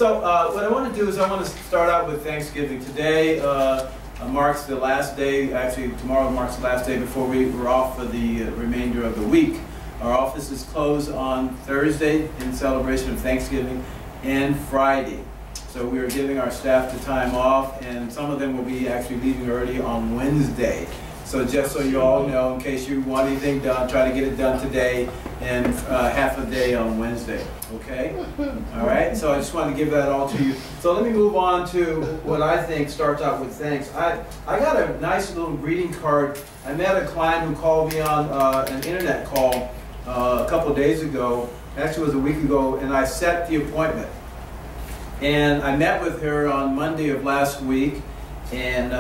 So what I want to do is I want to start out with Thanksgiving. Today marks the last day, actually tomorrow marks the last day before we're off for the remainder of the week. Our office is closed on Thursday in celebration of Thanksgiving and Friday. So we are giving our staff the time off, and some of them will be actually leaving early on Wednesday. So just so you all know, in case you want anything done, try to get it done today and half a day on Wednesday, okay? All right, so I just wanted to give that all to you. So let me move on to what I think starts out with thanks. I got a nice little greeting card. I met a client who called me on an internet call a couple days ago. Actually, it was a week ago, and I set the appointment. And I met with her on Monday of last week. And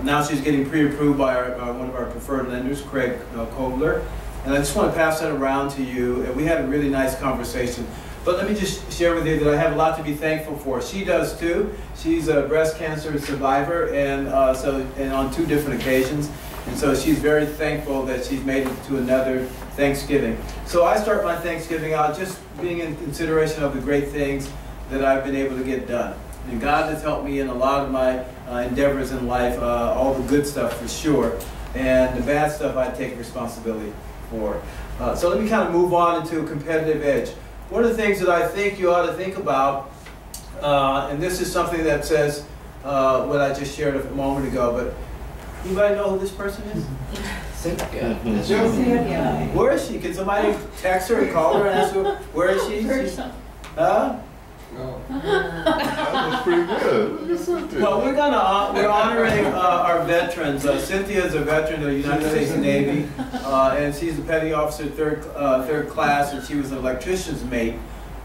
now she's getting pre-approved by one of our preferred lenders, Craig Kobler. And I just want to pass that around to you. And we had a really nice conversation. But let me just share with you that I have a lot to be thankful for. She does too. She's a breast cancer survivor, and on 2 different occasions. And so she's very thankful that she's made it to another Thanksgiving. So I start my Thanksgiving out just being in consideration of the great things that I've been able to get done. And God has helped me in a lot of my endeavors in life, all the good stuff for sure, and the bad stuff I take responsibility for. So let me kind of move on into a competitive edge. One of the things that I think you ought to think about, and this is something that says what I just shared a moment ago, but anybody know who this person is? Cynthia. Where is she? Can somebody text her and call her and ask her, where is she? Huh? Oh. That was pretty good. Well, we're honoring our veterans. Cynthia is a veteran of the United States Navy, and she's a petty officer, third class, and she was an electrician's mate,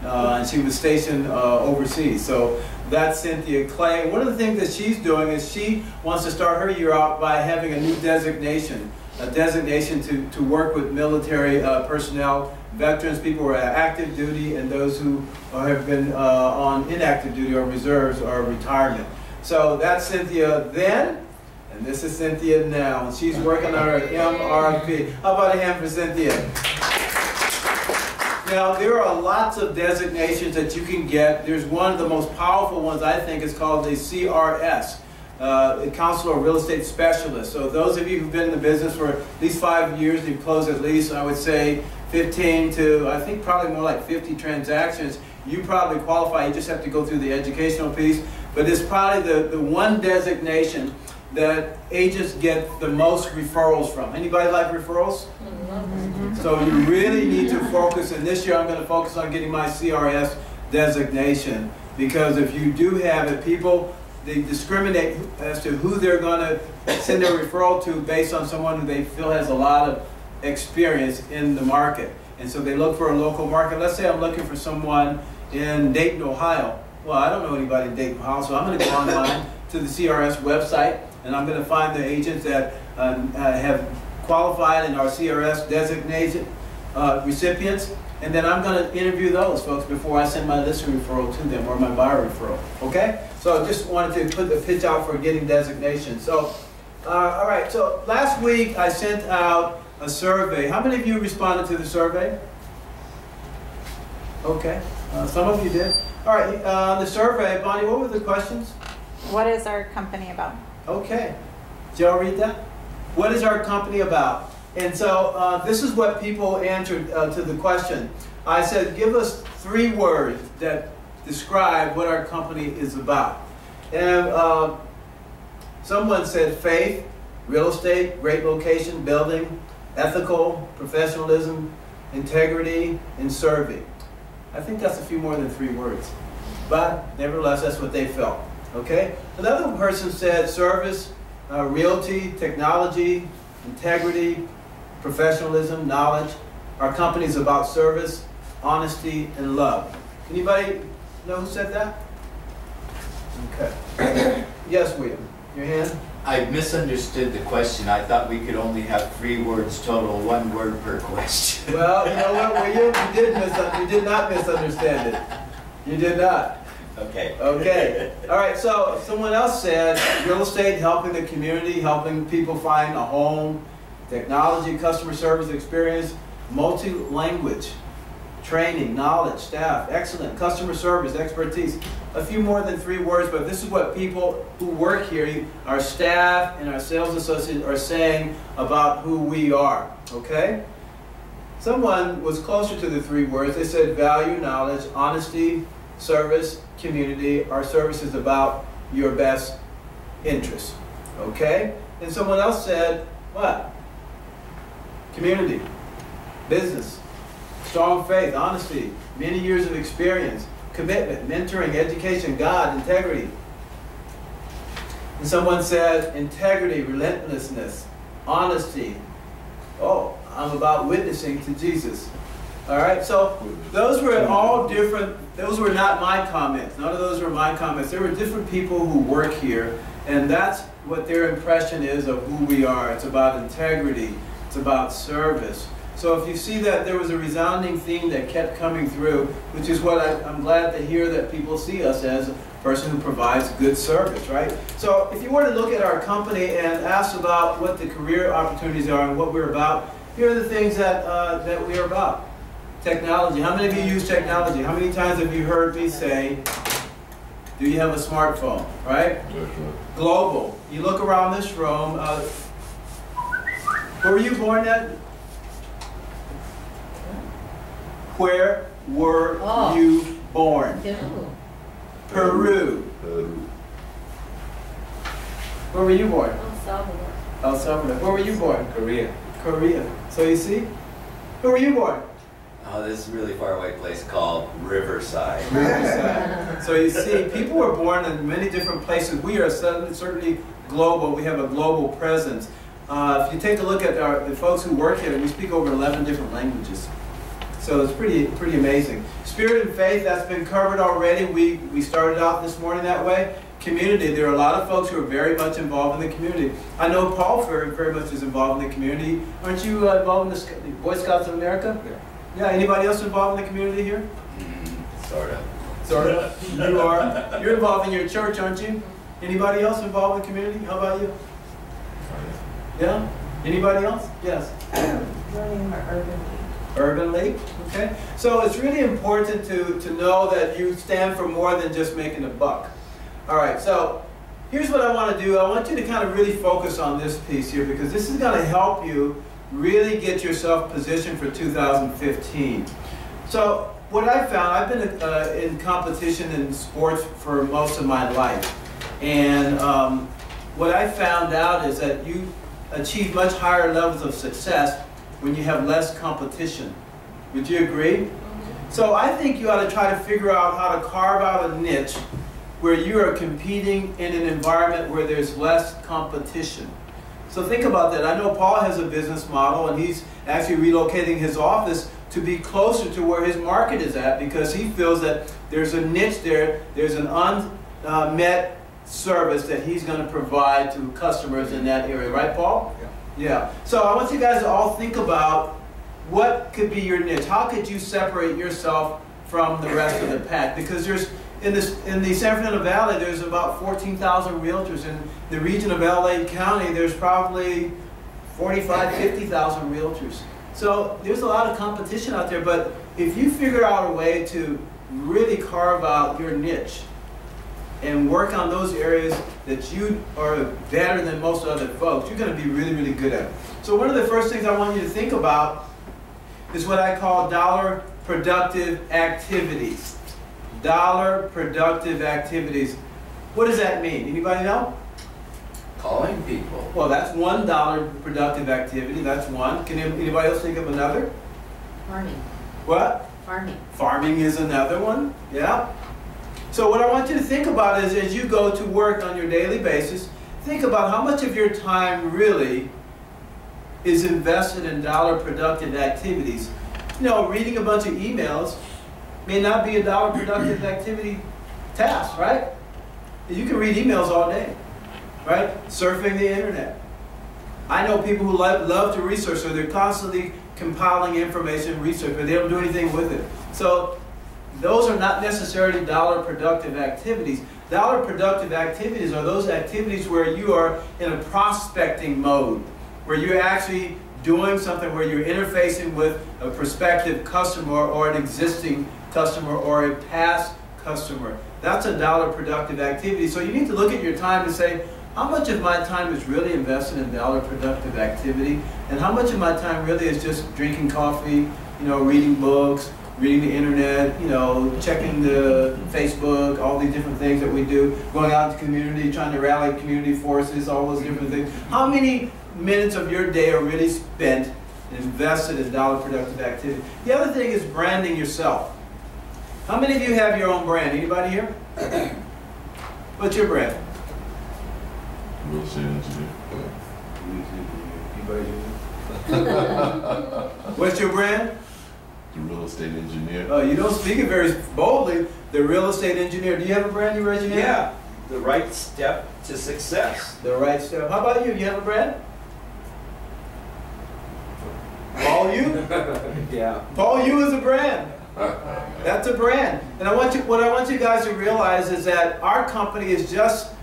and she was stationed overseas. So that's Cynthia Clay. One of the things that she's doing is she wants to start her year out by having a new designation, to work with military personnel, veterans, people who are active duty, and those who have been on inactive duty or reserves or retirement. So that's Cynthia then, and this is Cynthia now. And she's working on her MRP. How about a hand for Cynthia? Now, there are lots of designations that you can get. There's one of the most powerful ones, I think, is called the CRS. Counselor Real Estate Specialist. So those of you who've been in the business for at least 5 years, you've closed at least, I would say, 15 to, I think, probably more like 50 transactions. You probably qualify. You just have to go through the educational piece. But it's probably the one designation that agents get the most referrals from. Anybody like referrals? Mm-hmm. So you really need to focus, and this year I'm going to focus on getting my CRS designation, because if you do have it, they discriminate as to who they're going to send their referral to based on someone who they feel has a lot of experience in the market. And so they look for a local market. Let's say I'm looking for someone in Dayton, Ohio. Well, I don't know anybody in Dayton, Ohio, so I'm going to go online to the CRS website, and I'm going to find the agents that have qualified and are CRS designated recipients. And then I'm going to interview those folks before I send my listing referral to them, or my buyer referral. Okay? So I just wanted to put the pitch out for getting designation. So, all right. So last week I sent out a survey. How many of you responded to the survey? Okay. Some of you did. All right. The survey, Bonnie, what were the questions? What is our company about? Okay. Did y'all read that? What is our company about? And so this is what people answered to the question. I said, give us 3 words that describe what our company is about. And someone said faith, real estate, great location, building, ethical, professionalism, integrity, and serving. I think that's a few more than 3 words. But nevertheless, that's what they felt. Okay? Another person said service, realty, technology, integrity, professionalism, knowledge. Our company is about service, honesty, and love. Anybody know who said that? Okay. Yes, William. Your hand? I misunderstood the question. I thought we could only have 3 words total, 1 word per question. Well, you know what, William? You did not misunderstand it. You did not. Okay. Okay. All right, so someone else said real estate, helping the community, helping people find a home, technology, customer service experience, multi-language, training, knowledge, staff, excellent, customer service, expertise. a few more than 3 words, but this is what people who work here, our staff and our sales associates, are saying about who we are, okay? Someone was closer to the 3 words. They said value, knowledge, honesty, service, community. Our service is about your best interest, okay? And someone else said, what? Community, business, strong faith, honesty, many years of experience, commitment, mentoring, education, God, integrity. And someone said integrity, relentlessness, honesty. Oh, I'm about witnessing to Jesus. All right, so those were all different. Those were not my comments. None of those were my comments. There were different people who work here, and that's what their impression is of who we are. It's about integrity. It's about service. So if you see that there was a resounding theme that kept coming through, which is what I'm glad to hear that people see us as a person who provides good service, right? So if you were to look at our company and ask about what the career opportunities are and what we're about, here are the things that, that we are about. Technology. How many of you use technology? How many times have you heard me say, do you have a smartphone, right? That's right. Global. You look around this room, where were you born at? Where were you born? Peru. Where were you born? El Salvador. El Salvador. Where were you born? Korea. Korea. So you see? Where were you born? Oh, this is a really far away place called Riverside. Riverside. So you see, people were born in many different places. We are certainly global. We have a global presence. If you take a look at the folks who work here, we speak over 11 different languages. So it's pretty amazing. Spirit and faith, that's been covered already. We started out this morning that way. Community, there are a lot of folks who are very much involved in the community. I know Paul very much is involved in the community. Aren't you involved in the Boy Scouts of America? Yeah. Yeah, anybody else involved in the community here? Sort of. Sort of. You are. You're involved in your church, aren't you? Anybody else involved in the community? How about you? Yeah? Anybody else? Yes. Running our urban league. Urban League, okay? So it's really important to know that you stand for more than just making a buck. All right, so here's what I want to do. I want you to kind of really focus on this piece here because this is going to help you really get yourself positioned for 2015. So what I found, I've been in competition in sports for most of my life. And what I found out is that you achieve much higher levels of success when you have less competition. Would you agree? So I think you ought to try to figure out how to carve out a niche where you are competing in an environment where there's less competition. So think about that. I know Paul has a business model and he's actually relocating his office to be closer to where his market is at because he feels that there's a niche there, there's an unmet service that he's going to provide to customers in that area. Right, Paul? Yeah. Yeah. So I want you guys to all think about what could be your niche. How could you separate yourself from the rest of the pack? Because there's in the San Fernando Valley, there's about 14,000 realtors. In the region of LA County, there's probably 45, 50,000 realtors. So there's a lot of competition out there. But if you figure out a way to really carve out your niche and work on those areas that you are better than most other folks, you're going to be really, really good at it. So one of the first things I want you to think about is what I call dollar productive activities. Dollar productive activities. What does that mean? Anybody know? Calling people. Well, that's one dollar productive activity. That's one. Can anybody else think of another? Farming. What? Farming. Farming is another one. Yeah. So what I want you to think about is as you go to work on your daily basis, think about how much of your time really is invested in dollar productive activities. You know, reading a bunch of emails may not be a dollar productive activity task, right? You can read emails all day, right? Surfing the internet. I know people who love to research, so they're constantly compiling information, research, but they don't do anything with it. So those are not necessarily dollar productive activities. Dollar productive activities are those activities where you are in a prospecting mode, where you're actually doing something where you're interfacing with a prospective customer or an existing customer or a past customer. That's a dollar productive activity. So you need to look at your time and say, how much of my time is really invested in dollar productive activity, and how much of my time really is just drinking coffee, reading books, reading the internet, checking the Facebook, all these different things that we do, going out in the community, trying to rally community forces, all those different things. How many minutes of your day are really spent and invested in dollar productive activity? The other thing is branding yourself. How many of you have your own brand? Anybody here? What's your brand? Real estate engineer. What's your brand? The real estate engineer. Oh, you don't speak it very boldly. The real estate engineer. Do you have a brand, you engineer? Yeah, the right step to success. The right step. How about you? You have a brand? Paul you? Yeah. Paul you is a brand. That's a brand. And what I want you guys to realize is that our company is just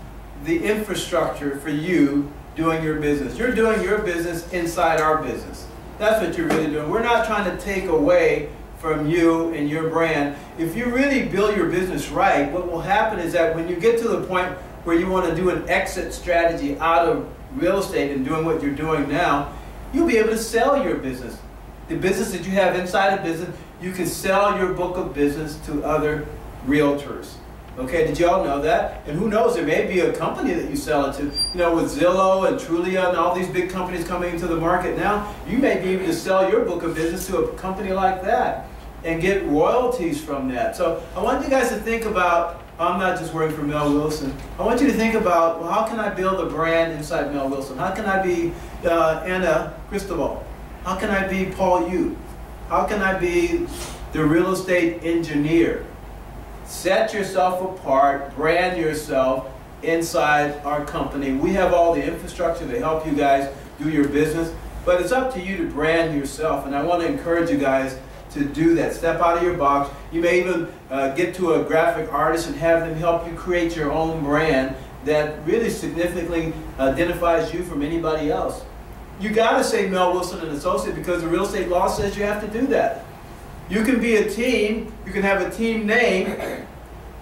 the infrastructure for you doing your business. You're doing your business inside our business. That's what you're really doing. We're not trying to take away from you and your brand. If you really build your business right, what will happen is that when you get to the point where you want to do an exit strategy out of real estate and doing what you're doing now, you'll be able to sell your business. The business that you have inside a business, you can sell your book of business to other realtors. Okay, did you all know that? And who knows, there may be a company that you sell it to. With Zillow and Trulia and all these big companies coming into the market now, you may be able to sell your book of business to a company like that and get royalties from that. So I want you guys to think about, I'm not just working for Mel Wilson. I want you to think about, well, how can I build a brand inside Mel Wilson? How can I be Anna Cristobal? How can I be Paul Yu? How can I be the real estate engineer? Set yourself apart, brand yourself inside our company. We have all the infrastructure to help you guys do your business, but it's up to you to brand yourself. And I want to encourage you guys to do that. Step out of your box. You may even get to a graphic artist and have them help you create your own brand that really significantly identifies you from anybody else. You got to say Mel Wilson and Associate because the real estate law says you have to do that. You can be a team, you can have a team name,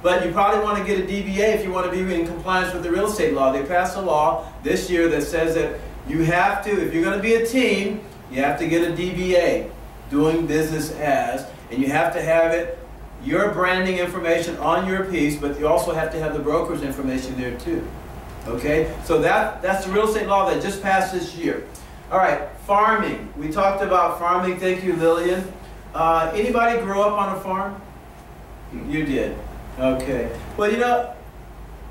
but you probably want to get a DBA if you want to be in compliance with the real estate law. They passed a law this year that says that you have to, if you're going to be a team, you have to get a DBA, doing business as, and you have to have it, your branding information on your piece, but you also have to have the broker's information there too. Okay, so that's the real estate law that just passed this year. All right, farming. We talked about farming. Thank you, Lillian. Anybody grow up on a farm? You did. Okay. Well,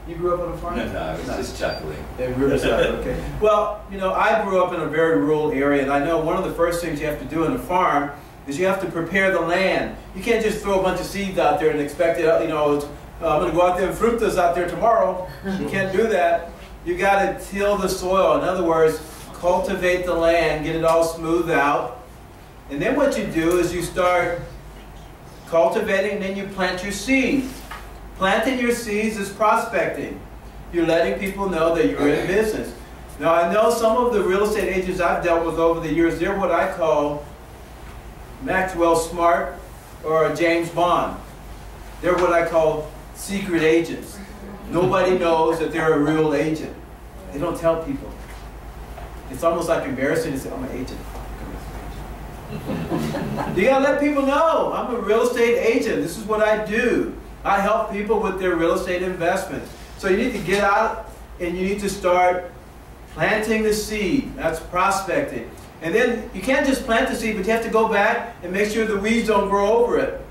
you grew up on a farm? No, I was just chuckling. Yeah, Riverside, okay. Well, I grew up in a very rural area, and I know one of the first things you have to do on a farm is you have to prepare the land. You can't just throw a bunch of seeds out there and expect it, I'm going to go out there and fruit this out there tomorrow. You can't do that. You got to till the soil. In other words, cultivate the land, get it all smoothed out. And then what you do is you start cultivating, and then you plant your seeds. Planting your seeds is prospecting. You're letting people know that you're in business. Now, I know some of the real estate agents I've dealt with over the years, they're what I call Maxwell Smart or James Bond. They're what I call secret agents. Nobody knows that they're a real agent. They don't tell people. It's almost like embarrassing to say, I'm an agent. You gotta let people know, I'm a real estate agent. This is what I do. I help people with their real estate investments. So you need to get out and you need to start planting the seed. That's prospecting. And then you can't just plant the seed, but you have to go back and make sure the weeds don't grow over it.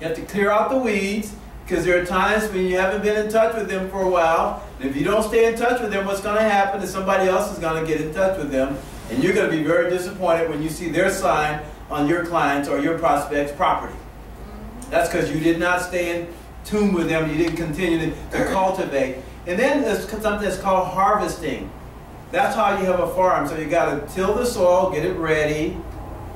You have to clear out the weeds, because there are times when you haven't been in touch with them for a while. And if you don't stay in touch with them, what's going to happen is somebody else is going to get in touch with them. And you're going to be very disappointed when you see their sign on your clients or your prospects' property. That's because you did not stay in tune with them. You didn't continue to cultivate. And then there's something that's called harvesting. That's how you have a farm. So you got to till the soil, get it ready,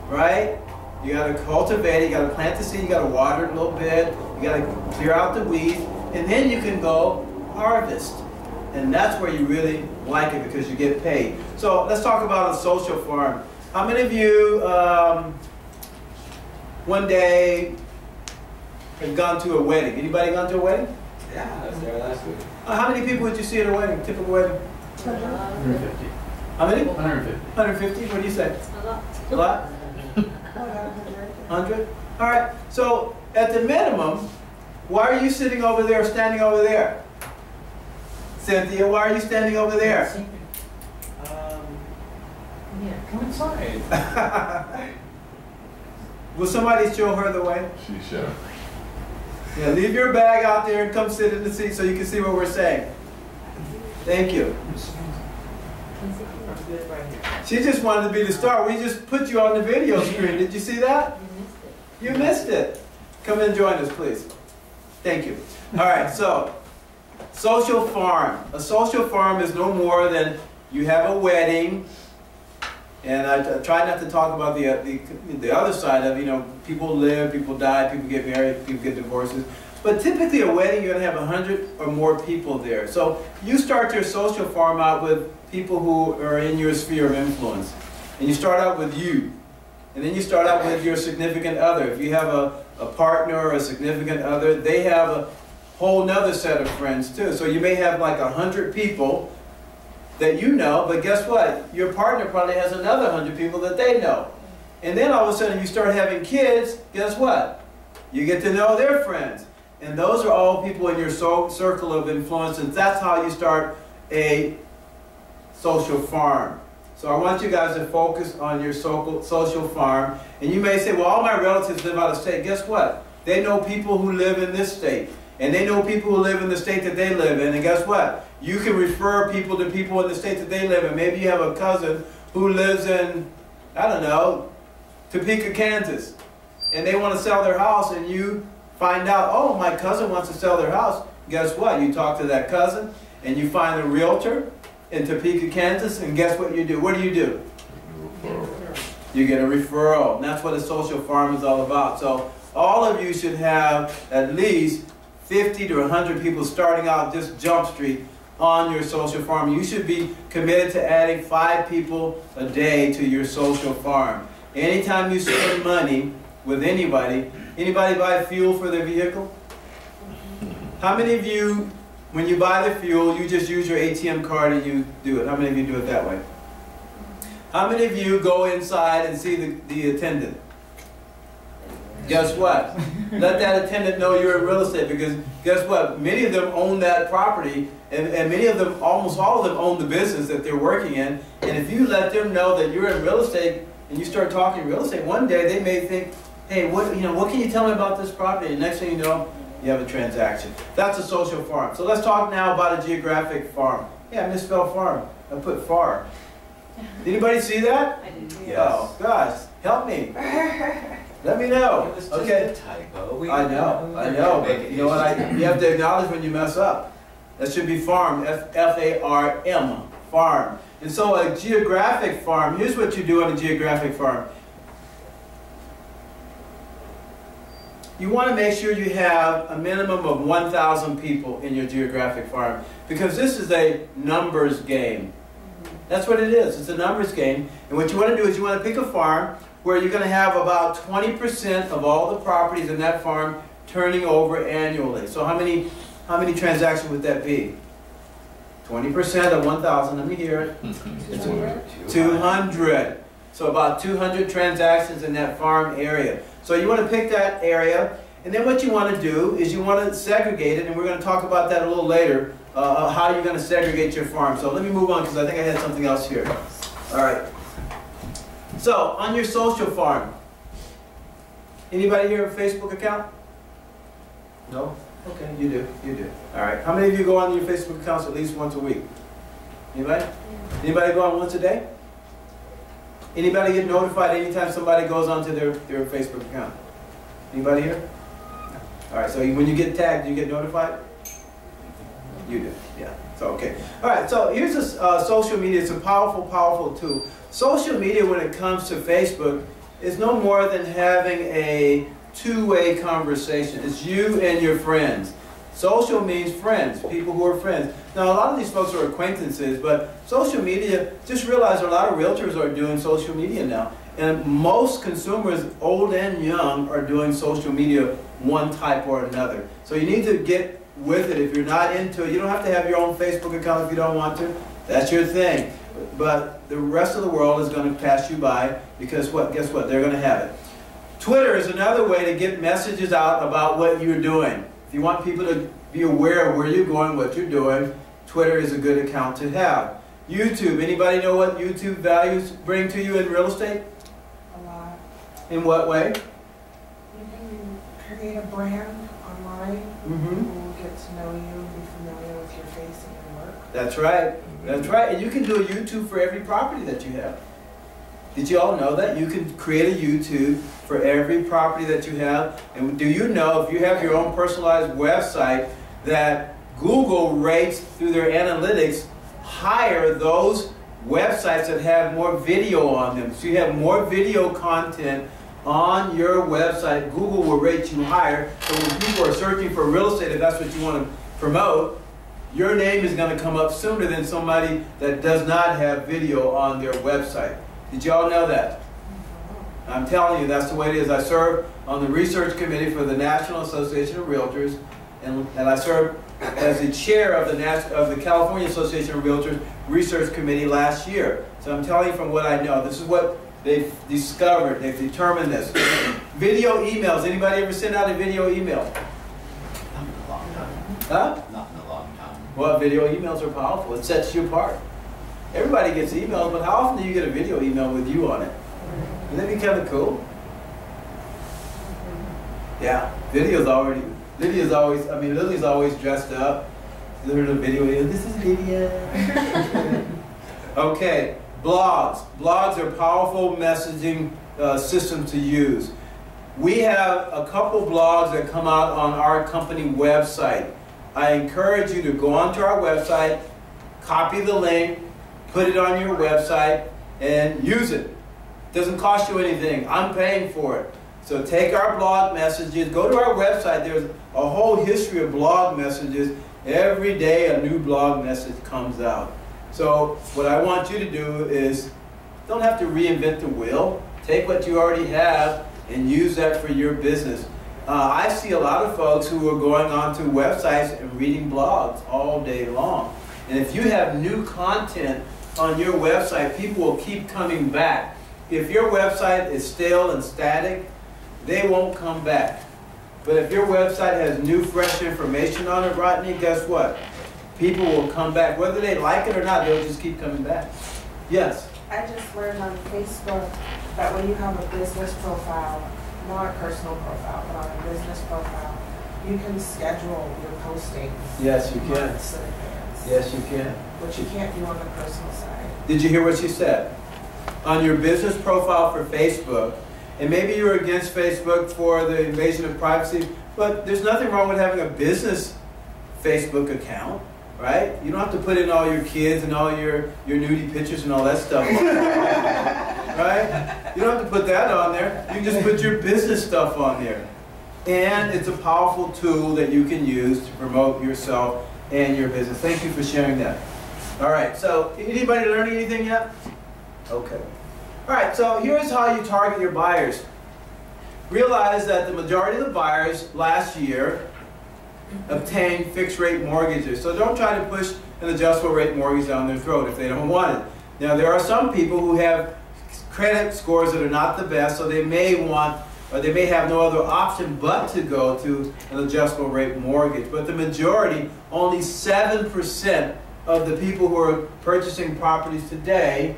right? You got to cultivate it. You got to plant the seed. You got to water it a little bit. You got to clear out the weeds, and then you can go harvest. And that's where you really like it because you get paid. So let's talk about a social farm. How many of you one day have gone to a wedding? Anybody gone to a wedding? Yeah, I was there last week. How many people would you see at a wedding, typical wedding? 150. How many? 150. 150, what do you say? A lot. A lot? 100? All right, so at the minimum, why are you sitting over there, standing over there? Cynthia, why are you standing over there? Yeah. Come inside. Will somebody show her the way? She's shy. Yeah, leave your bag out there and come sit in the seat so you can see what we're saying. Thank you. She just wanted to be the star. We just put you on the video screen. Did you see that? You missed it. Come and join us, please. Thank you. All right, so social farm. A social farm is no more than you have a wedding, and I try not to talk about the other side of, you know, people live, people die, people get married, people get divorces. But typically a wedding, you're going to have 100 or more people there. So you start your social farm out with people who are in your sphere of influence. And you start out with you. And then you start out with your significant other. If you have a partner or a significant other, they have a whole nother set of friends too. So you may have like 100 people that you know, but guess what? Your partner probably has another 100 people that they know. And then all of a sudden you start having kids, guess what? You get to know their friends. And those are all people in your circle of influence, and that's how you start a social farm. So I want you guys to focus on your social farm. And you may say, well, all my relatives live out of state. Guess what? They know people who live in this state. And they know people who live in the state that they live in. And guess what? You can refer people to people in the state that they live in. Maybe you have a cousin who lives in, I don't know, Topeka, Kansas. And they want to sell their house, and you find out, oh, my cousin wants to sell their house. Guess what? You talk to that cousin, and you find a realtor in Topeka, Kansas, and guess what you do? What do? You get a referral. And that's what a social farm is all about. So all of you should have at least 50 to 100 people starting out just Jump Street on your social farm. You should be committed to adding 5 people a day to your social farm. Anytime you spend money with anybody buy fuel for their vehicle? How many of you, when you buy the fuel, you just use your ATM card and you do it? How many of you do it that way? How many of you go inside and see the attendant? Guess what? Let that attendant know you're in real estate, because guess what? Many of them own that property, and many of them, almost all of them, own the business that they're working in. And if you let them know that you're in real estate and you start talking real estate, one day they may think, hey, what can you tell me about this property? And next thing you know, you have a transaction. That's a social farm. So let's talk now about a geographic farm. Yeah, I misspelled farm. I put farm. Did anybody see that? I didn't. Yes. Oh, gosh, help me. Let me know. It was just Okay. a typo. I know. But you know what? You have to acknowledge when you mess up. That should be farm, F-A-R-M, farm. And so a geographic farm, here's what you do on a geographic farm. You want to make sure you have a minimum of 1,000 people in your geographic farm, because this is a numbers game. That's what it is. It's a numbers game. And what you want to do is you want to pick a farm where you're going to have about 20% of all the properties in that farm turning over annually. So how many transactions would that be? 20% of 1,000. Let me hear it. It's 200. So about 200 transactions in that farm area. So you want to pick that area, and then what you want to do is you want to segregate it, and we're going to talk about that a little later, how you're going to segregate your farm. So let me move on, because I think I had something else here. All right. So on your social farm, anybody here have a Facebook account? No? Okay, you do. All right. How many of you go on your Facebook accounts at least once a week? Anybody? Anybody go on once a day? Anybody get notified anytime somebody goes onto their Facebook account? Anybody here? All right, so when you get tagged, you get notified? You do, yeah. So, okay. All right, so here's a social media. It's a powerful, powerful tool. Social media, when it comes to Facebook, is no more than having a two-way conversation. It's you and your friends. Social means friends, people who are friends. Now, a lot of these folks are acquaintances, but social media, just realize a lot of realtors are doing social media now. And most consumers, old and young, are doing social media one type or another. So you need to get with it. If you're not into it, you don't have to have your own Facebook account if you don't want to. That's your thing. But the rest of the world is going to pass you by because what? Guess what? They're going to have it. Twitter is another way to get messages out about what you're doing. If you want people to be aware of where you're going, what you're doing, Twitter is a good account to have. YouTube. Anybody know what YouTube values bring to you in real estate? A lot. In what way? You can create a brand online. Mm-hmm. People will get to know you, be familiar with your face and your work. That's right. That's right. And you can do a YouTube for every property that you have. Did you all know that? You can create a YouTube for every property that you have. And do you know if you have your own personalized website that Google rates through their analytics higher those websites that have more video on them? So you have more video content on your website, Google will rate you higher. So when people are searching for real estate, if that's what you want to promote, your name is going to come up sooner than somebody that does not have video on their website. Did you all know that? I'm telling you, that's the way it is. I serve on the research committee for the National Association of Realtors, and I serve as the chair of the California Association of Realtors Research Committee last year. So I'm telling you from what I know. This is what they've discovered. They've determined this. Video emails. Anybody ever send out a video email? Not in a long time. Huh? Not in a long time. Well, video emails are powerful. It sets you apart. Everybody gets emails, but how often do you get a video email with you on it? Wouldn't that be kind of cool? Yeah, Lily's always dressed up. There's a video, this is Lydia. Okay, blogs. Blogs are powerful messaging systems to use. We have a couple blogs that come out on our company website. I encourage you to go onto our website, copy the link, put it on your website, and use it. Doesn't cost you anything. I'm paying for it. So take our blog messages, go to our website. There's a whole history of blog messages. Every day a new blog message comes out. So what I want you to do is, don't have to reinvent the wheel. Take what you already have and use that for your business. I see a lot of folks who are going onto websites and reading blogs all day long. And if you have new content on your website, people will keep coming back. If your website is stale and static, they won't come back. But if your website has new, fresh information on it, Rodney, guess what? People will come back. Whether they like it or not, they'll just keep coming back. Yes? I just learned on Facebook that when you have a business profile, not a personal profile, but on a business profile, you can schedule your postings. Yes, you can. Months in advance. Yes, you can. Which you can't do on the personal side. Did you hear what she said? On your business profile for Facebook, and maybe you're against Facebook for the invasion of privacy, but there's nothing wrong with having a business Facebook account, right? You don't have to put in all your kids and all your nudie pictures and all that stuff on there, right? You don't have to put that on there. You can just put your business stuff on there. And it's a powerful tool that you can use to promote yourself and your business. Thank you for sharing that. All right, so anybody learning anything yet? Okay. All right, so here's how you target your buyers. Realize that the majority of the buyers last year obtained fixed rate mortgages. So don't try to push an adjustable rate mortgage down their throat if they don't want it. Now there are some people who have credit scores that are not the best, so they may want, or they may have no other option but to go to an adjustable rate mortgage. But the majority, only 7% of the people who are purchasing properties today,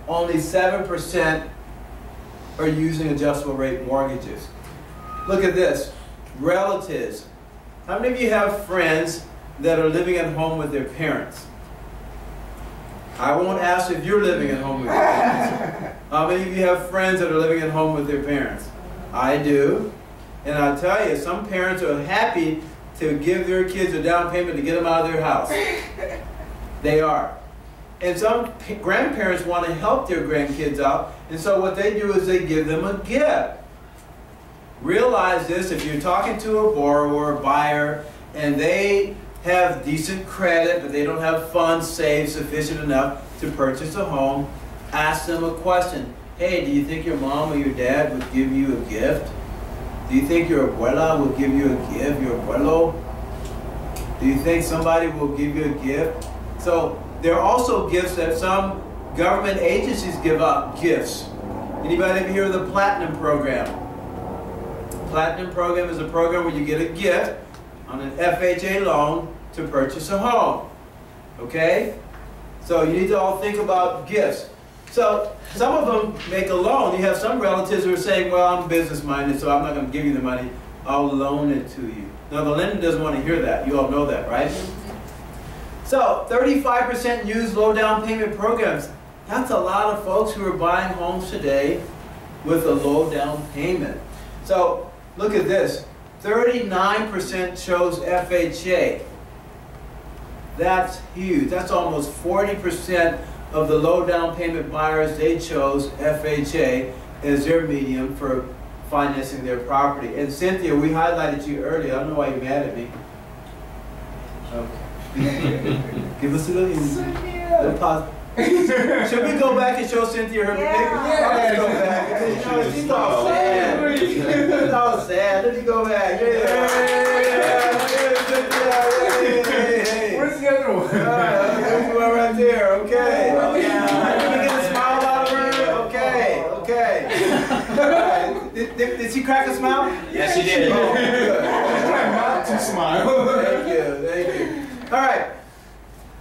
only 7% are using adjustable rate mortgages. Look at this, relatives. How many of you have friends that are living at home with their parents? I won't ask if you're living at home with your parents. How many of you have friends that are living at home with their parents? I do. And I'll tell you, some parents are happy to give their kids a down payment to get them out of their house. They are. And some grandparents want to help their grandkids out, and so what they do is they give them a gift. Realize this, if you're talking to a borrower or a buyer, and they have decent credit, but they don't have funds saved sufficient enough to purchase a home, ask them a question. Hey, do you think your mom or your dad would give you a gift? Do you think your abuela will give you a gift, your abuelo? Do you think somebody will give you a gift? So there are also gifts that some government agencies give out gifts. Anybody ever hear of the Platinum Program? Platinum Program is a program where you get a gift on an FHA loan to purchase a home. Okay? So you need to all think about gifts. So some of them make a loan. You have some relatives who are saying, well, I'm business minded, so I'm not going to give you the money. I'll loan it to you. Now the lender doesn't want to hear that. You all know that, right? So 35% use low down payment programs. That's a lot of folks who are buying homes today with a low down payment. So look at this. 39% chose FHA. That's huge. That's almost 40% of the low down payment buyers, they chose FHA as their medium for financing their property. And Cynthia, we highlighted you earlier. I don't know why you're mad at me. Okay. Give us a little pause. Should we go back and show Cynthia her picture? Yeah. Let's go back. Because, she's all sad. She's all sad. Let me go back. Where's the other one? There's one right there. Okay. Can we get a smile out of her? Okay. Okay. Did she crack a smile? Yes, she did. Oh, good. Not to smile. Thank you. Thank you. All right.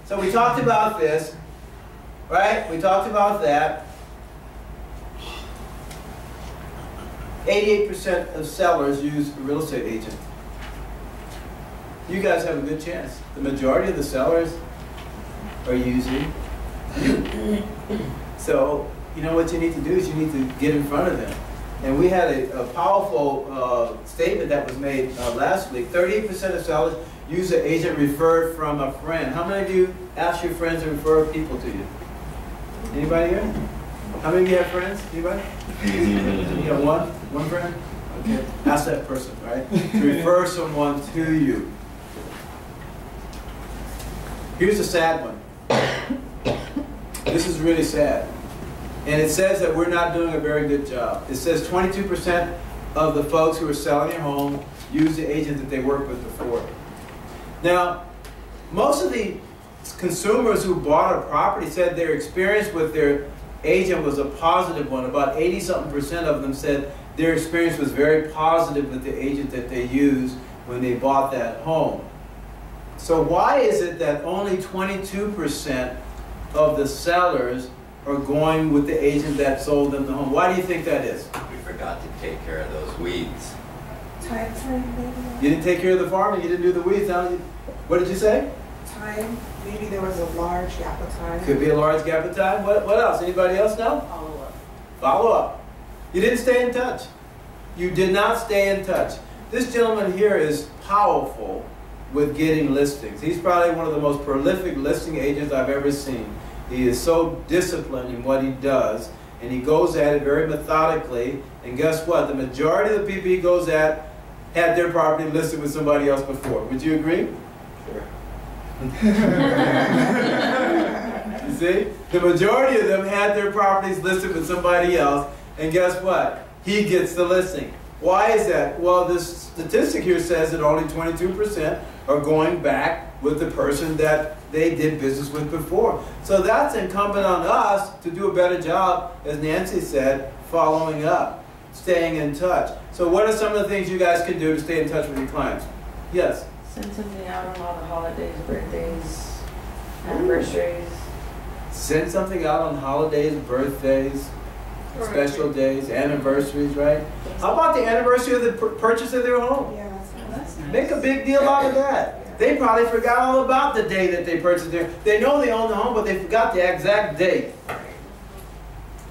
So we talked about this. Right? We talked about that. 88% of sellers use a real estate agent. You guys have a good chance. The majority of the sellers are using you. So, you know what you need to do is you need to get in front of them. And we had a powerful statement that was made last week. 38% of sellers use an agent referred from a friend. How many of you ask your friends to refer people to you? Anybody here? How many of you have friends? Anybody? You have one? One friend? Okay. Ask that person, right? To refer someone to you. Here's a sad one. This is really sad. And it says that we're not doing a very good job. It says 22% of the folks who are selling their home use the agent that they worked with before. Now, most of the consumers who bought a property said their experience with their agent was a positive one. About 80-something% of them said their experience was very positive with the agent that they used when they bought that home. So why is it that only 22% of the sellers are going with the agent that sold them the home? Why do you think that is? We forgot to take care of those weeds. Time frame, maybe? You didn't take care of the farm and you didn't do the weeds. What did you say? Time, maybe there was a large gap of time. Could be a large gap of time. What else? Anybody else know? Follow up. Follow up. You didn't stay in touch. You did not stay in touch. This gentleman here is powerful with getting listings. He's probably one of the most prolific listing agents I've ever seen. He is so disciplined in what he does, and he goes at it very methodically. And guess what? The majority of the people he goes at had their property listed with somebody else before. Would you agree? Sure. You see? The majority of them had their properties listed with somebody else, and guess what? He gets the listing. Why is that? Well, this statistic here says that only 22% are going back with the person that they did business with before. So that's incumbent on us to do a better job, as Nancy said, following up, staying in touch. So what are some of the things you guys can do to stay in touch with your clients? Yes? Send something out on all the holidays, birthdays, anniversaries. Send something out on holidays, birthdays, special days, anniversaries, right? How about the anniversary of the purchase of their home? Yeah, that's nice. Make a big deal out of that. They probably forgot all about the day that they purchased their. They know they own the home, but they forgot the exact date.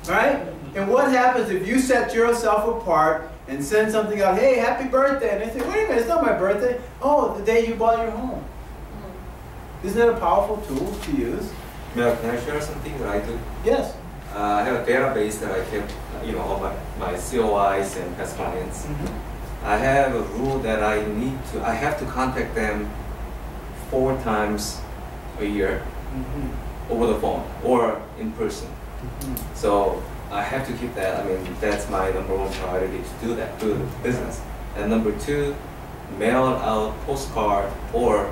Right? And what happens if you set yourself apart and send something out, hey, happy birthday, and they say, wait a minute, it's not my birthday. Oh, the day you bought your home. Isn't that a powerful tool to use? Mel, can I share something that I do? Yes. I have a database that I kept, all my COIs and past clients. I have a rule that I have to contact them 4 times a year over the phone or in person. So I have to keep that. I mean, that's my #1 priority to do that, do the business. And #2, mail out postcard or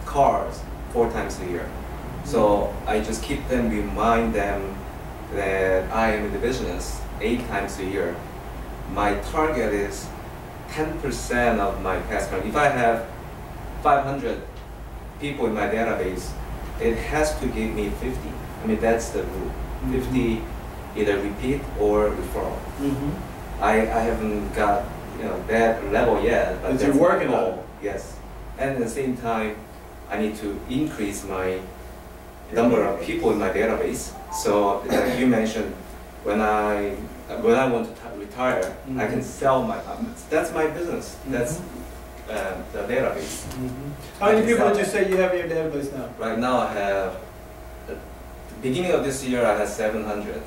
cards 4 times a year. So I just keep them, remind them that I am in the business 8 times a year. My target is 10% of my past clients. If I have 500 people in my database, it has to give me 50. I mean, that's the rule. 50 either repeat or referral. I haven't got that level yet, but you're working on it. Yes, and at the same time, I need to increase my number of people in my database. So like you mentioned, when I want to retire, I can sell my. That's my business. That's the database. How many people did you say you have in your database now? Right now, I have. At the beginning of this year, I had 700.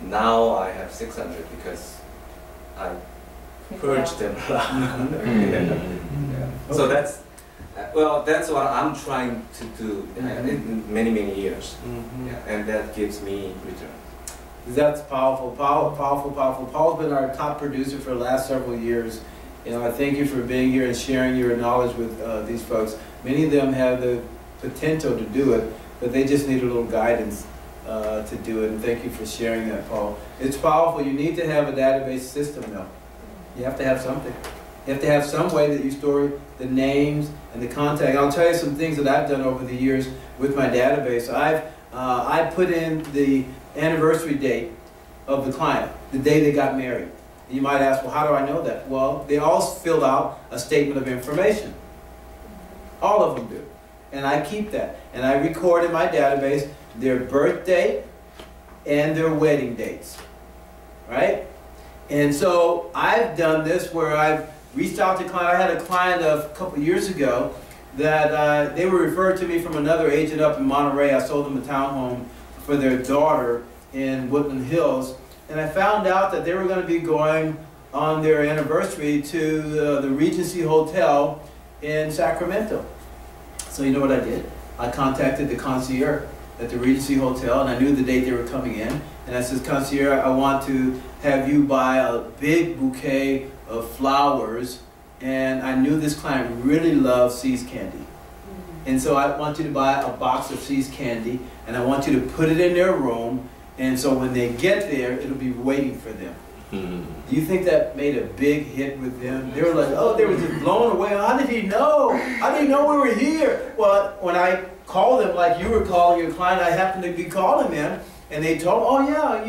Now I have 600 because I purged them a lot. So that's what I'm trying to do in many years, and that gives me return. That's powerful, powerful. Paul's been our top producer for the last several years. I thank you for being here and sharing your knowledge with these folks. Many of them have the potential to do it, but they just need a little guidance to do it. And thank you for sharing that, Paul. It's powerful. You need to have a database system, though. You have to have something. You have to have some way that you store the names and the contact. I'll tell you some things that I've done over the years with my database. I put in the anniversary date of the client, the day they got married. You might ask, well, how do I know that? Well, they all filled out a statement of information. All of them do. And I keep that. And I record in my database their birthday and their wedding dates. Right? And so I've done this where I've reached out to clients. I had a client a couple years ago that they were referred to me from another agent up in Monterey. I sold them a townhome for their daughter in Woodland Hills. And I found out that they were going to be going on their anniversary to the Regency Hotel in Sacramento. So you know what I did? I contacted the concierge at the Regency Hotel, and I knew the date they were coming in. And I said, concierge, I want to have you buy a big bouquet of flowers. And I knew this client really loved See's candy. And so I want you to buy a box of See's candy, and I want you to put it in their room. And so when they get there, it'll be waiting for them. Do you think that made a big hit with them? They were like, oh, they were just blown away. How did he know? How did he know we were here? Well, when I called them, like you were calling your client, I happened to be calling them. And they told, oh yeah,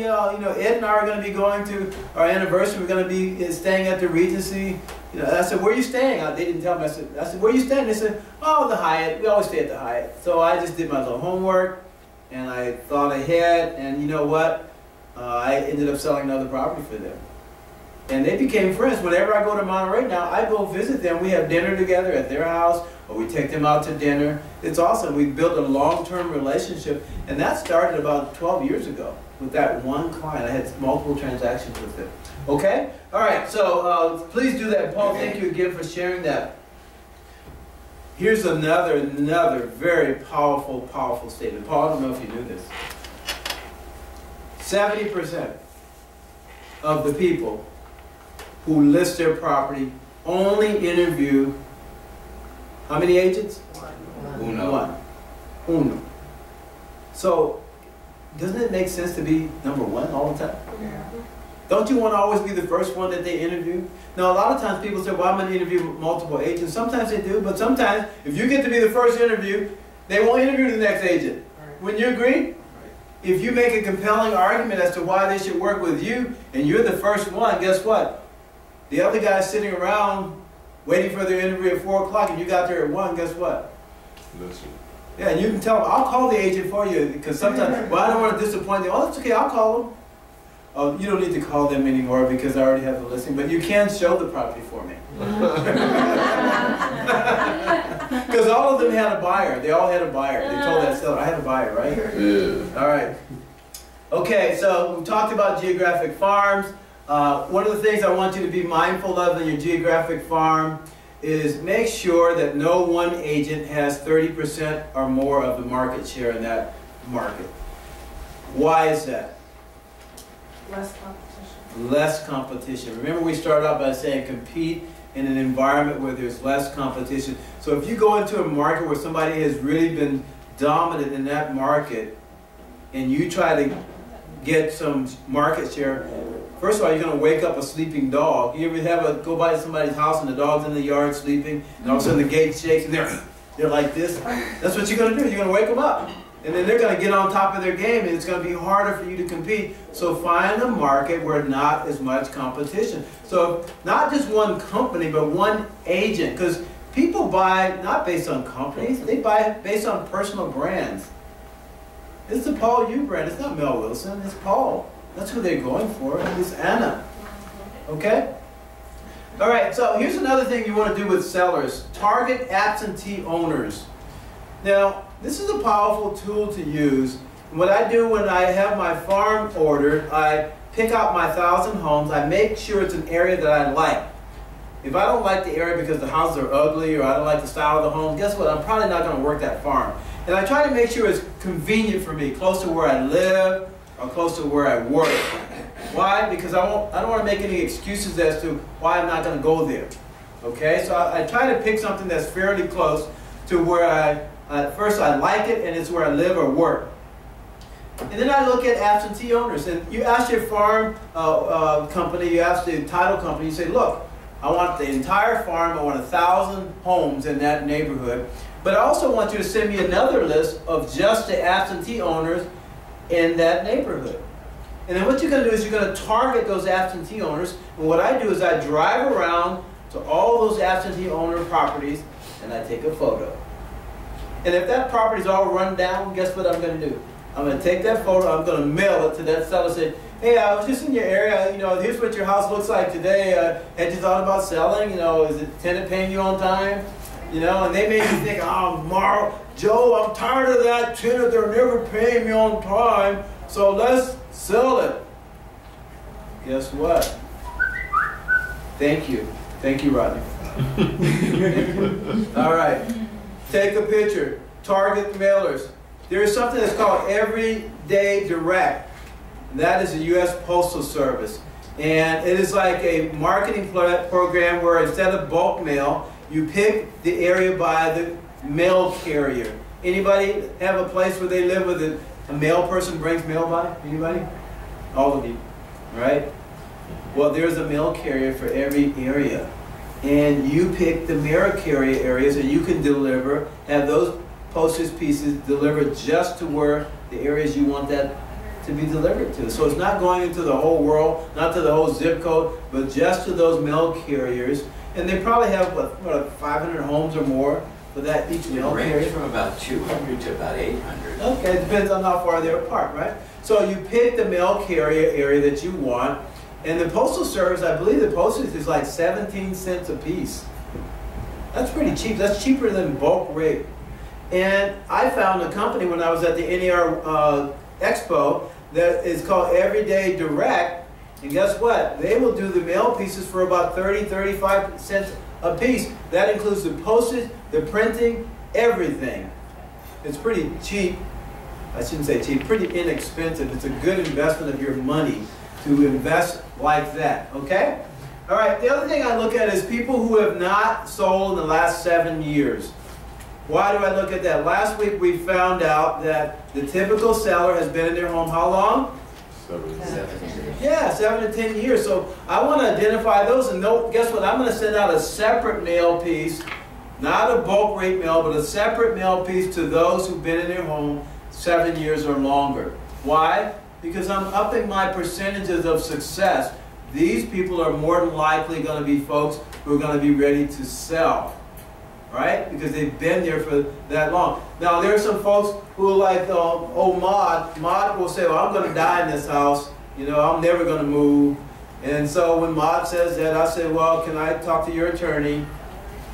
Ed and I are going to be going to our anniversary. We're going to be staying at the Regency. I said, where are you staying? They didn't tell me. I said, where are you staying? They said, oh, the Hyatt. We always stay at the Hyatt. So I just did my little homework, and I thought ahead. And you know what? I ended up selling another property for them. And they became friends. Whenever I go to Monterey now, I go visit them. We have dinner together at their house, or we take them out to dinner. It's awesome. We built a long-term relationship, and that started about 12 years ago with that one client. I had multiple transactions with them. Okay? All right, so please do that. Paul, thank you again for sharing that. Here's another very powerful statement. Paul, I don't know if you knew this. 70% of the people who list their property only interview how many agents? Uno. So, doesn't it make sense to be #1 all the time? Yeah. Don't you want to always be the first one that they interview? Now, a lot of times people say, well, I'm going to interview multiple agents. Sometimes they do, but sometimes if you get to be the first interview, they won't interview the next agent. Wouldn't you agree? If you make a compelling argument as to why they should work with you, and you're the first one, guess what? The other guy's sitting around waiting for their interview at 4 o'clock, and you got there at 1, guess what? Listen. Yeah, and you can tell them, I'll call the agent for you, because sometimes, well, I don't want to disappoint them. Oh, that's okay, I'll call them. Oh, you don't need to call them anymore because I already have the listing, but you can show the property for me. Because all of them had a buyer. They all had a buyer. They told that seller, I have a buyer, right? Yeah. All right. Okay, so we talked about geographic farms. One of the things I want you to be mindful of in your geographic farm is make sure that no one agent has 30% or more of the market share in that market. Why is that? Less competition. Less competition. Remember, we started out by saying compete in an environment where there's less competition. So if you go into a market where somebody has really been dominant in that market and you try to get some market share, first of all, you're going to wake up a sleeping dog. You ever go by somebody's house and the dog's in the yard sleeping, and all of a sudden the gate shakes and they're like this? That's what you're going to do. You're going to wake them up. And then they're going to get on top of their game, and it's going to be harder for you to compete. So find a market where not as much competition. So not just one company, but one agent. Because people buy not based on companies, they buy based on personal brands. It's the Paul Yu brand. It's not Mel Wilson. It's Paul. That's who they're going for. It's Anna. Okay? All right, so here's another thing you want to do with sellers. Target absentee owners. Now, this is a powerful tool to use. What I do when I have my farm ordered, I pick out my 1,000 homes. I make sure it's an area that I like. If I don't like the area because the houses are ugly or I don't like the style of the home, guess what? I'm probably not going to work that farm. And I try to make sure it's convenient for me, close to where I live or close to where I work. Why? Because I don't want to make any excuses as to why I'm not going to go there. Okay? So I try to pick something that's fairly close to where first I like it and it's where I live or work. And then I look at absentee owners. And you ask your farm company, you ask the title company, you say, look, I want the entire farm, I want 1,000 homes in that neighborhood. But I also want you to send me another list of just the absentee owners in that neighborhood. And then what you're going to do is you're going to target those absentee owners. And what I do is I drive around to all those absentee owner properties and I take a photo. And if that property's all run down, guess what I'm going to do? I'm going to take that photo, I'm going to mail it to that seller and say, hey, I was just in your area, here's what your house looks like today. Had you thought about selling? Is the tenant paying you on time? And they made me think, oh, Joe, I'm tired of that tenant. They're never paying me on time, so let's sell it. Guess what? Thank you. Thank you, Rodney. All right. Take a picture. Target mailers. There is something that's called Everyday Direct. That is the U.S. Postal Service. And it is like a marketing program where instead of bulk mail, you pick the area by the mail carrier. Anybody have a place where they live with a mail person brings mail by? Anybody? All of you, right? Well, there's a mail carrier for every area. And you pick the mail carrier areas and you can deliver, have those postage pieces delivered just to where the areas you want that to be delivered to. So it's not going into the whole world, not to the whole zip code, but just to those mail carriers. And they probably have, what 500 homes or more for that each mail carrier. Range from about 200 to about 800. Okay, it depends on how far they're apart, right? So you pick the mail carrier area that you want, and the Postal Service, I believe the postage is like 17 cents a piece. That's pretty cheap. That's cheaper than bulk rate. And I found a company when I was at the NER Expo that is called Everyday Direct. And guess what? They will do the mail pieces for about 30, 35 cents a piece. That includes the postage, the printing, everything. It's pretty cheap. I shouldn't say cheap, pretty inexpensive. It's a good investment of your money to invest like that, okay? All right, the other thing I look at is people who have not sold in the last 7 years. Why do I look at that? Last week we found out that the typical seller has been in their home how long? 7 years. Yeah, 7 to 10 years. So I want to identify those, and guess what? I'm going to send out a separate mail piece, not a bulk rate mail, but a separate mail piece to those who've been in their home 7 years or longer. Why? Because I'm upping my percentages of success. These people are more than likely going to be folks who are going to be ready to sell. Right? Because they've been there for that long. Now, there are some folks who are like, Maud. Maud will say, well, I'm going to die in this house. I'm never going to move. And so when Maud says that, I say, well, can I talk to your attorney?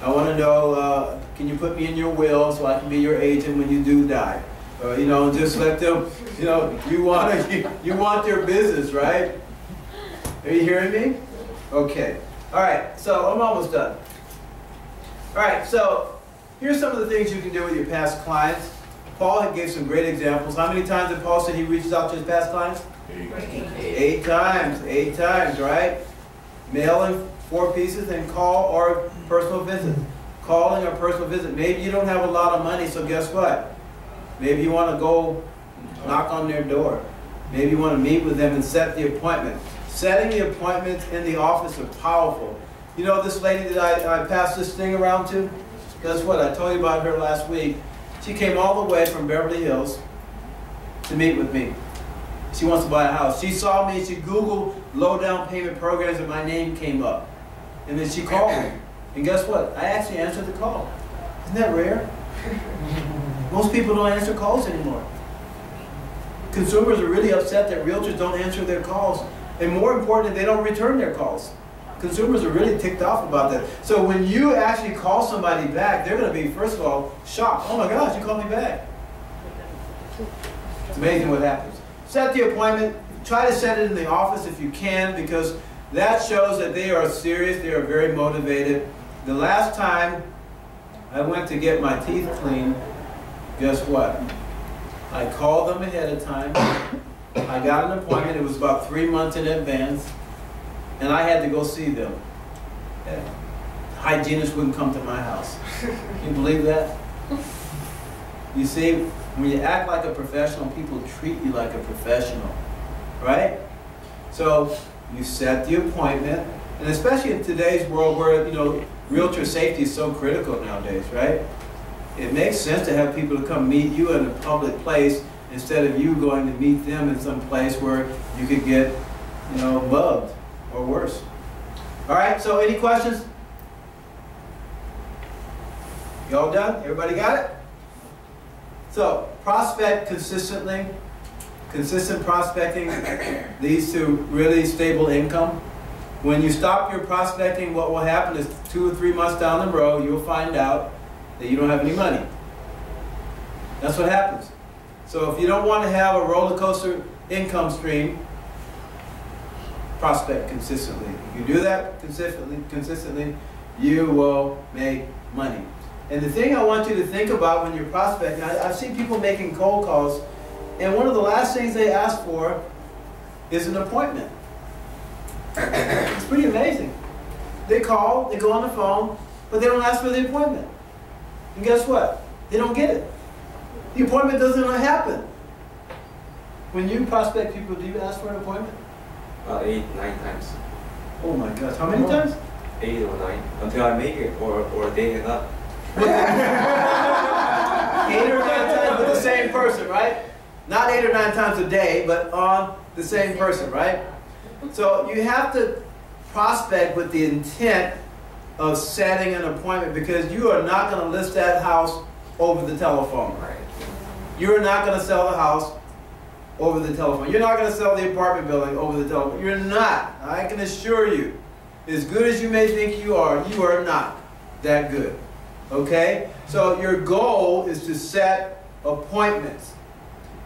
I want to know, can you put me in your will so I can be your agent when you do die? Just let them, you want their business, right? Are you hearing me? Okay. All right, so I'm almost done. All right, so here's some of the things you can do with your past clients. Paul had gave some great examples. How many times did Paul say he reaches out to his past clients? 8 times. 8 times, right? Mailing 4 pieces and call or personal visit. Calling or personal visit. Maybe you don't have a lot of money, so guess what? Maybe you want to go knock on their door. Maybe you want to meet with them and set the appointment. Setting the appointments in the office are powerful. You know this lady that I passed this thing around to? Guess what? I told you about her last week. She came all the way from Beverly Hills to meet with me. She wants to buy a house. She saw me, she Googled low down payment programs and my name came up. And then she called me. And guess what? I actually answered the call. Isn't that rare? Most people don't answer calls anymore. Consumers are really upset that realtors don't answer their calls. And more importantly, they don't return their calls. Consumers are really ticked off about that. So when you actually call somebody back, they're going to be, first of all, shocked. Oh my gosh, you called me back. It's amazing what happens. Set the appointment. Try to set it in the office if you can, because that shows that they are serious. They are very motivated. The last time I went to get my teeth cleaned, guess what? I called them ahead of time. I got an appointment. It was about 3 months in advance. And I had to go see them. The hygienist wouldn't come to my house. Can you believe that? You see, when you act like a professional, people treat you like a professional, right? So you set the appointment, and especially in today's world where, you know, realtor safety is so critical nowadays, right? It makes sense to have people to come meet you in a public place instead of you going to meet them in some place where you could get, you know, bugged or worse. All right, so any questions? You all done? Everybody got it? So, prospect consistently. Consistent prospecting leads to really stable income. When you stop your prospecting, what will happen is 2 or 3 months down the road, you'll find out that you don't have any money. That's what happens. So if you don't want to have a roller coaster income stream, prospect consistently. If you do that consistently, you will make money. And the thing I want you to think about when you're prospecting, I've seen people making cold calls, and one of the last things they ask for is an appointment. It's pretty amazing. They call, they go on the phone, but they don't ask for the appointment. And guess what? They don't get it. The appointment doesn't happen. When you prospect people, do you ask for an appointment? 8, 9 times. Oh my gosh, how many times? 8 or 9 until I make it, or they hang up. 8 or 9 times with the same person, right? Not 8 or 9 times a day, but on the same person, right? So you have to prospect with the intent of setting an appointment, because you are not going to list that house over the telephone. Right. You're not going to sell the house over the telephone. You're not going to sell the apartment building over the telephone. You're not. I can assure you. As good as you may think you are not that good. Okay? So your goal is to set appointments.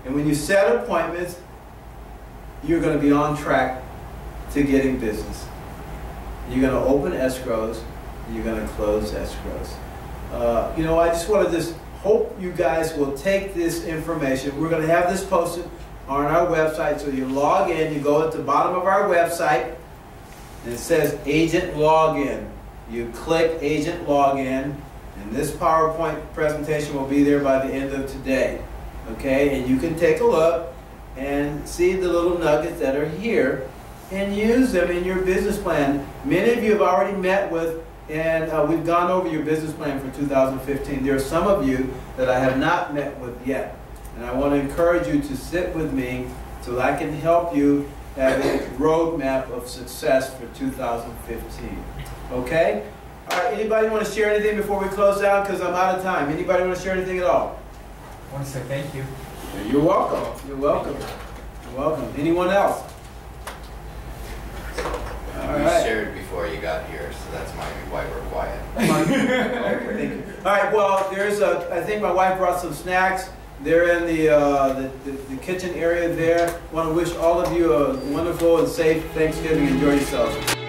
And when you set appointments, you're going to be on track to getting business. You're going to open escrows. You're going to close escrows. You know, I just want to hope you guys will take this information. We're going to have this posted on our website. So you log in, you go at the bottom of our website, and it says Agent Login. You click Agent Login, and this PowerPoint presentation will be there by the end of today. Okay, and you can take a look and see the little nuggets that are here and use them in your business plan. Many of you have already met with, and we've gone over your business plan for 2015. There are some of you that I have not met with yet. And I want to encourage you to sit with me so that I can help you have a roadmap of success for 2015. Okay? All right, anybody want to share anything before we close out? Because I'm out of time. Anybody want to share anything at all? I want to say thank you. You're welcome. You're welcome. You're welcome. Anyone else? All We right. shared before you got here, so that's why we're quiet. Okay, thank you. All right, well, I think my wife brought some snacks. They're in the kitchen area there. Want to wish all of you a wonderful and safe Thanksgiving. Enjoy yourselves.